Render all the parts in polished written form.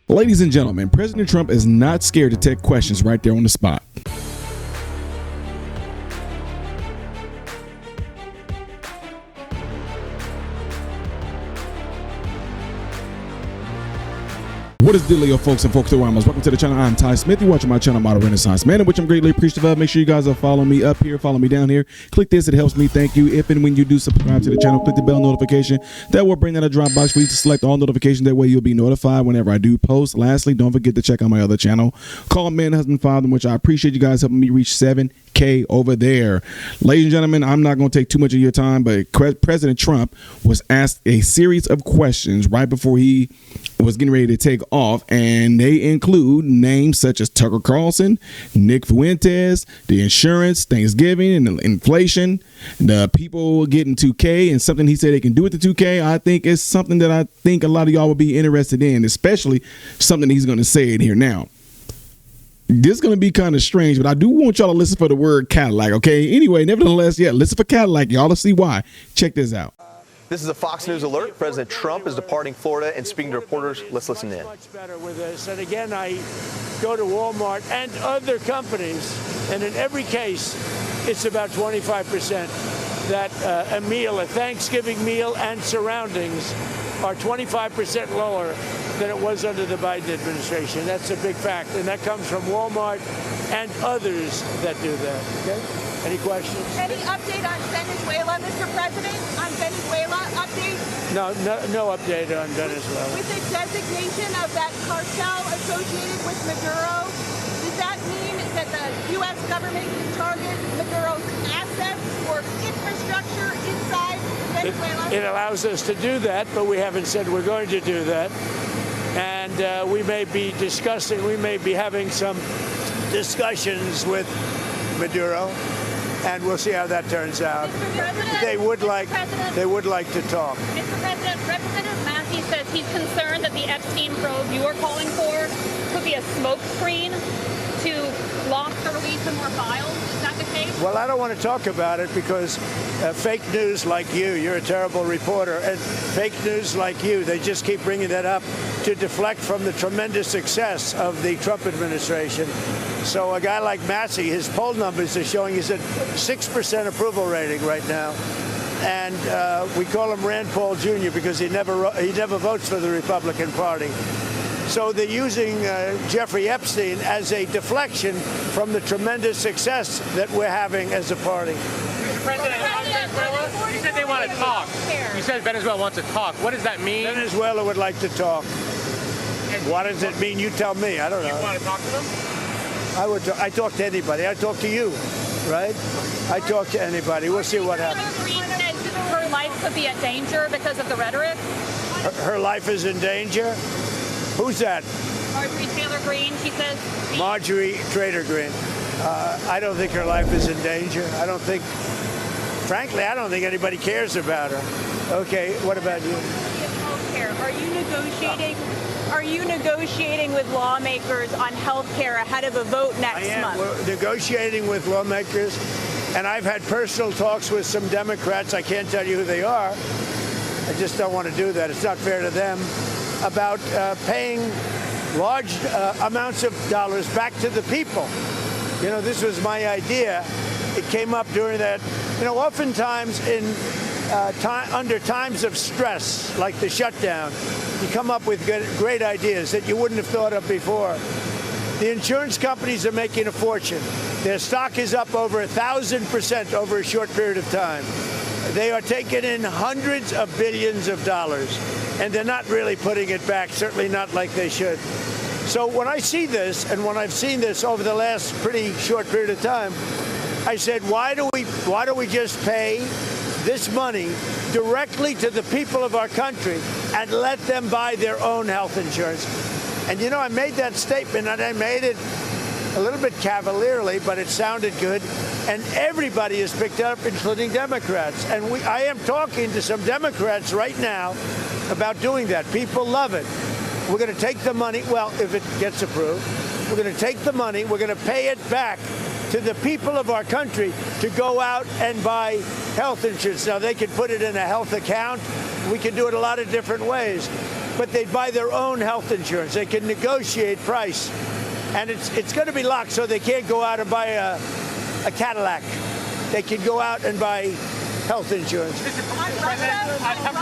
Ladies and gentlemen, President Trump is not scared to take questions right there on the spot. What is the dealio, folks and folks around us? Welcome to the channel. I'm Ty Smith. You're watching my channel, Model Renaissance Man, in which I'm greatly appreciative of. Make sure you guys are following me up here, follow me down here. Click this, it helps me. Thank you. If and when you do subscribe to the channel, click the bell notification. That will bring down a drop box for you to select all notifications. That way you'll be notified whenever I do post. Lastly, don't forget to check out my other channel called Man, Husband, Father, which I appreciate you guys helping me reach 7K over there. Ladies and gentlemen, I'm not going to take too much of your time, but President Trump was asked a series of questions right before he was getting ready to take off, and they include names such as Tucker Carlson, Nick Fuentes, the insurance, Thanksgiving, and the inflation, the people getting 2K, and something he said they can do with the 2K. I think is something that I think a lot of y'all would be interested in, especially something he's going to say it here now. This is going to be kind of strange, but I do want y'all to listen for the word Cadillac, okay? Anyway, nevertheless, yeah, listen for Cadillac. Y'all to see why. Check this out. This is a Fox News alert. President Trump is departing Florida and speaking to reporters. Let's listen in. Much better with this. And again, I go to Walmart and other companies, and in every case, it's about 25% that a meal, a Thanksgiving meal and surroundings are 25% lower than it was under the Biden administration. That's a big fact, and that comes from Walmart and others that do that. Okay? Any questions? Any update on Venezuela, Mr. President? On Venezuela update? No update on Venezuela. With the designation of that cartel associated with Maduro, does that mean that the U.S. government can target Maduro's assets or infrastructure inside Venezuela? It allows us to do that, but we haven't said we're going to do that. And we may be discussing, we may be having some discussions with Maduro, and we'll see how that turns out. They would like to talk. Mr. President, Representative Massey says he's concerned that the Epstein probe you are calling for could be a smokescreen to block the release of more files. Is that the case? Well, I don't want to talk about it because fake news like you're a terrible reporter, and fake news like you, they just keep bringing that up to deflect from the tremendous success of the Trump administration. So a guy like Massey, his poll numbers are showing he's at 6% approval rating right now. And we call him Rand Paul Jr. because he never votes for the Republican Party. So they're using Jeffrey Epstein as a deflection from the tremendous success that we're having as a party. Mr. President, on Venezuela, you said they want to talk. You said Venezuela wants to talk. What does that mean? Venezuela would like to talk. What does it mean? You tell me. I don't know. You want to talk to them? I talk to anybody. I talk to you, right? I talk to anybody. We'll see what happens. Her life could be at danger because of the rhetoric. Her life is in danger? Who's that? Marjorie Taylor Greene, she says. Marjorie Taylor Greene. I don't think her life is in danger. Frankly, I don't think anybody cares about her. Okay, what about you? Are you negotiating with lawmakers on health care ahead of a vote next month? We're negotiating with lawmakers, and I've had personal talks with some Democrats. I can't tell you who they are. I just don't want to do that. It's not fair to them. About paying large amounts of dollars back to the people. You know, this was my idea. It came up during that. You know, oftentimes under times of stress, like the shutdown, you come up with great ideas that you wouldn't have thought of before. The insurance companies are making a fortune. Their stock is up over 1,000% over a short period of time. They are taking in hundreds of billions of dollars, and they're not really putting it back, certainly not like they should. So when I see this, and when I've seen this over the last pretty short period of time, I said, why do we just pay this money directly to the people of our country and let them buy their own health insurance? And you know, I made that statement, and I made it a little bit cavalierly, but it sounded good. And everybody has picked it up, including Democrats. And I am talking to some Democrats right now about doing that. People love it. We're going to take the money, well, if it gets approved, we're going to take the money, we're going to pay it back to the people of our country to go out and buy health insurance. Now, they can put it in a health account. We can do it a lot of different ways. but they buy their own health insurance. They can negotiate price, and it's going to be locked, so they can't go out and buy a Cadillac. They can go out and buy health insurance. Tucker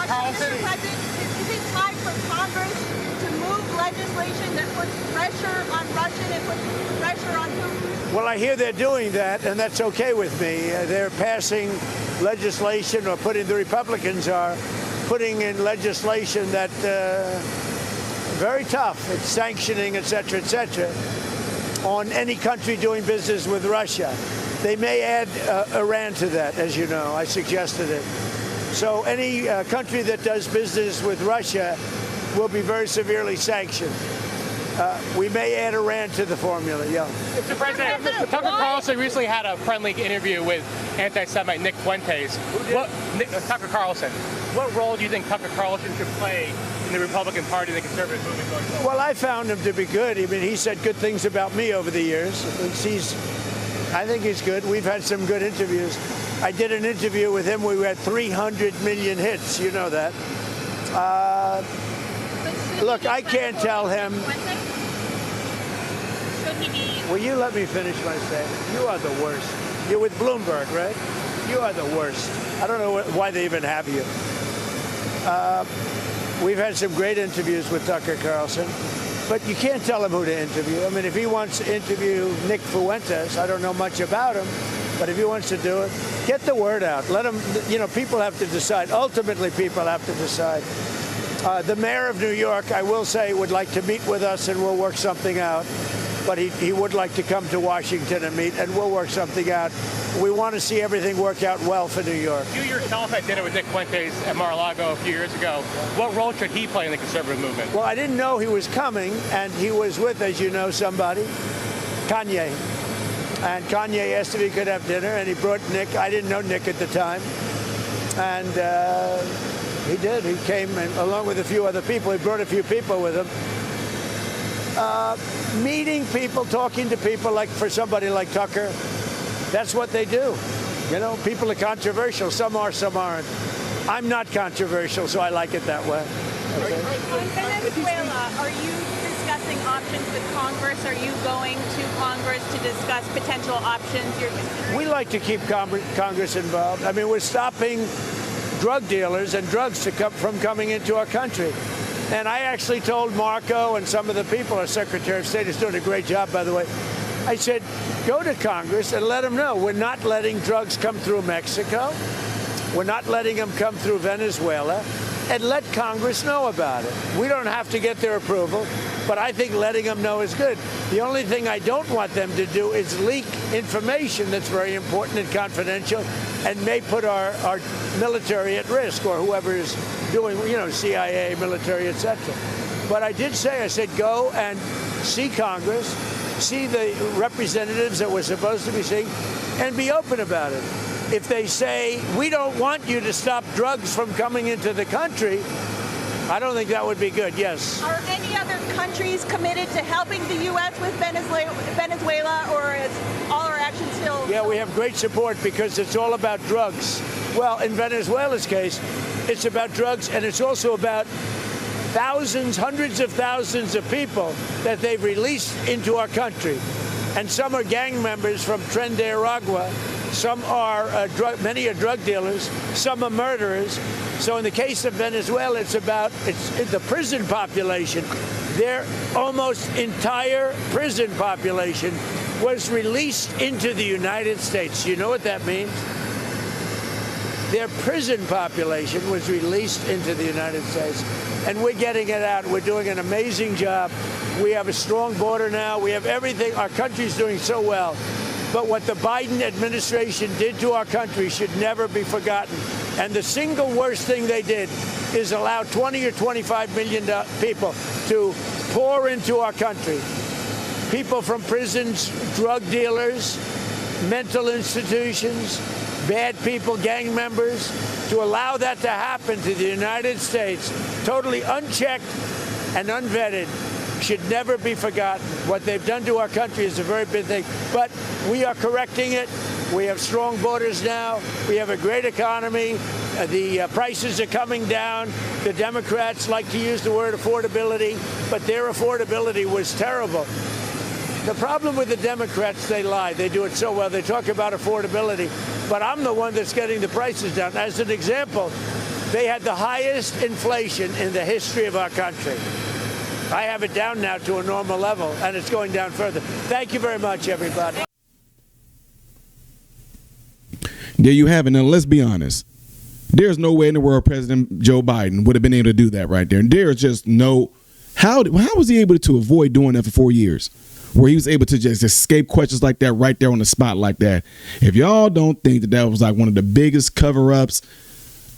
Carlson. Is it time for Congress to move legislation that puts pressure on Russia and puts pressure on Putin? Well, I hear they're doing that, and that's okay with me. They're passing legislation, or the Republicans are putting in legislation that very tough. It's sanctioning, et cetera, on any country doing business with Russia. They may add Iran to that, as you know. I suggested it. So any country that does business with Russia will be very severely sanctioned. We may add Iran to the formula, yeah. Mr. President, Tucker Carlson recently had a friendly interview with anti-Semite Nick Fuentes. Tucker Carlson. What role do you think Tucker Carlson should play in the Republican Party and the conservative movement going forward? Well, I found him to be good. I mean, he said good things about me over the years. I think he's good. We've had some good interviews. I did an interview with him. We had 300 million hits. You know that. Look, I can't tell him. Will you let me finish my statement? You are the worst. You're with Bloomberg, right? You are the worst. I don't know why they even have you. We've had some great interviews with Tucker Carlson, but you can't tell him who to interview. I mean, if he wants to interview Nick Fuentes, I don't know much about him, but if he wants to do it, get the word out. Let him, people have to decide. Ultimately, people have to decide. The mayor of New York, I will say, would like to meet with us, and we'll work something out. But he would like to come to Washington and meet, and we'll work something out. We want to see everything work out well for New York. You yourself had dinner with Nick Fuentes at Mar-a-Lago a few years ago. What role should he play in the conservative movement? Well, I didn't know he was coming, and he was with, as you know, somebody, Kanye. And Kanye asked if he could have dinner, and he brought Nick. I didn't know Nick at the time. And he did. He came, and along with a few other people. He brought a few people with him. Meeting people, talking to people, like for somebody like Tucker, that's what they do. People are controversial. Some are, some aren't. I'm not controversial, so I like it that way. Okay. On Venezuela, are you discussing options with Congress? Are you going to Congress to discuss potential options you're considering? We like to keep Congress involved. I mean, we're stopping drug dealers and drugs from coming into our country. And I actually told Marco and some of the people, our Secretary of State is doing a great job, by the way. I said, go to Congress and let them know we're not letting drugs come through Mexico. We're not letting them come through Venezuela. And let Congress know about it. We don't have to get their approval, but I think letting them know is good. The only thing I don't want them to do is leak information that's very important and confidential and may put our military at risk, or whoever is doing, CIA, military, etc. But I did say, I said, go and see Congress, see the representatives that we're supposed to be seeing, and be open about it. If they say, we don't want you to stop drugs from coming into the country, I don't think that would be good, yes. Are any other countries committed to helping the U.S. with Venezuela, or is all our action still? Yeah, we have great support because it's all about drugs. Well, in Venezuela's case, it's about drugs, and it's also about thousands, hundreds of thousands of people that they've released into our country. And some are gang members from Tren de Aragua. Some are many are drug dealers. Some are murderers. So in the case of Venezuela, it's the prison population. Their almost entire prison population was released into the United States. You know what that means? Their prison population was released into the United States. And we're getting it out. We're doing an amazing job. We have a strong border now. We have everything. Our country's doing so well. But what the Biden administration did to our country should never be forgotten. And the single worst thing they did is allow 20 or 25 million people to pour into our country. People from prisons, drug dealers, mental institutions, bad people, gang members, to allow that to happen to the United States, totally unchecked and unvetted, should never be forgotten. What they've done to our country is a very big thing. But we are correcting it. We have strong borders now. We have a great economy. The prices are coming down. The Democrats like to use the word affordability, but their affordability was terrible. The problem with the Democrats, they lie. They do it so well. They talk about affordability, but I'm the one that's getting the prices down. As an example, they had the highest inflation in the history of our country. I have it down now to a normal level, and it's going down further. Thank you very much, everybody. There you have it. Now, let's be honest. There's no way in the world President Joe Biden would have been able to do that right there. And there's just no... How was he able to avoid doing that for 4 years? Where he was able to just escape questions like that right there on the spot like that. If y'all don't think that that was like one of the biggest cover-ups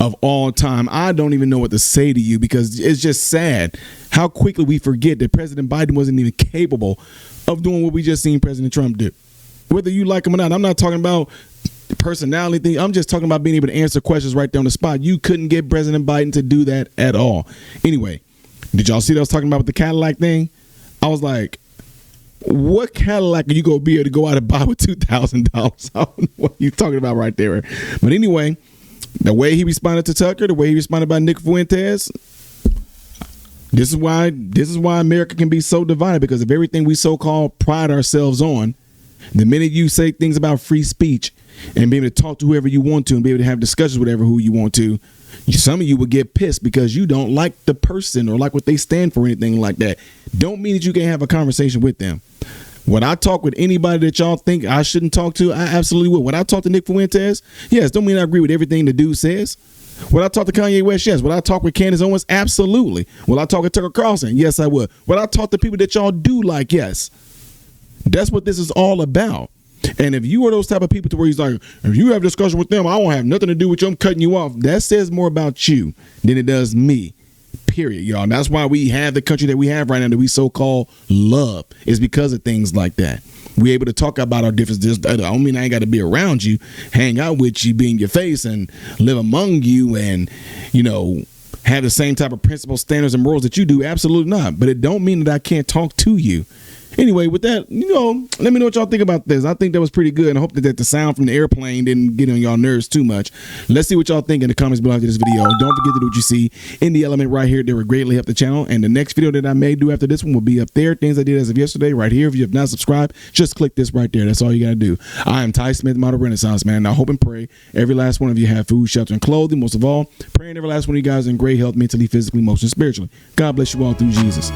of all time, I don't even know what to say to you, because it's just sad how quickly we forget that President Biden wasn't even capable of doing what we just seen President Trump do. Whether you like him or not, I'm not talking about the personality thing. I'm just talking about being able to answer questions right there on the spot. You couldn't get President Biden to do that at all. Anyway, did y'all see what I was talking about with the Cadillac thing? I was like, what Cadillac are you going to be able to go out and buy with $2,000? I don't know what you're talking about right there. But anyway, the way he responded to Tucker, the way he responded about Nick Fuentes, this is why America can be so divided, because of everything we so-called pride ourselves on. The minute you say things about free speech and be able to talk to whoever you want to and be able to have discussions with who you want to, some of you will get pissed because you don't like the person or like what they stand for or anything like that. Don't mean that you can't have a conversation with them. When I talk with anybody that y'all think I shouldn't talk to, I absolutely will. When I talk to Nick Fuentes, yes, don't mean I agree with everything the dude says. When I talk to Kanye West, yes. When I talk with Candace Owens, absolutely. When I talk with Tucker Carlson, yes, I would. When I talk to people that y'all do like, yes. That's what this is all about. And if you are those type of people to where he's like, if you have a discussion with them, I won't have nothing to do with you, I'm cutting you off. That says more about you than it does me. Period, y'all. And that's why we have the country that we have right now that we so-called love, is because of things like that. We're able to talk about our differences. I don't mean I ain't got to be around you, hang out with you, be in your face, and live among you, and, you know, have the same type of principles, standards, and morals that you do. Absolutely not. But it don't mean that I can't talk to you. Anyway, with that, you know, let me know what y'all think about this. I think that was pretty good, and I hope that the sound from the airplane didn't get on y'all nerves too much. Let's see what y'all think in the comments below after this video. Don't forget to do what you see in the element right here. That would greatly help the channel. And the next video that I may do after this one will be up there. Things I did as of yesterday right here. If you have not subscribed, just click this right there. That's all you got to do. I am Ty Smith, Model Renaissance Man. And I hope and pray every last one of you have food, shelter, and clothing. Most of all, praying every last one of you guys in great health, mentally, physically, emotionally, spiritually. God bless you all through Jesus.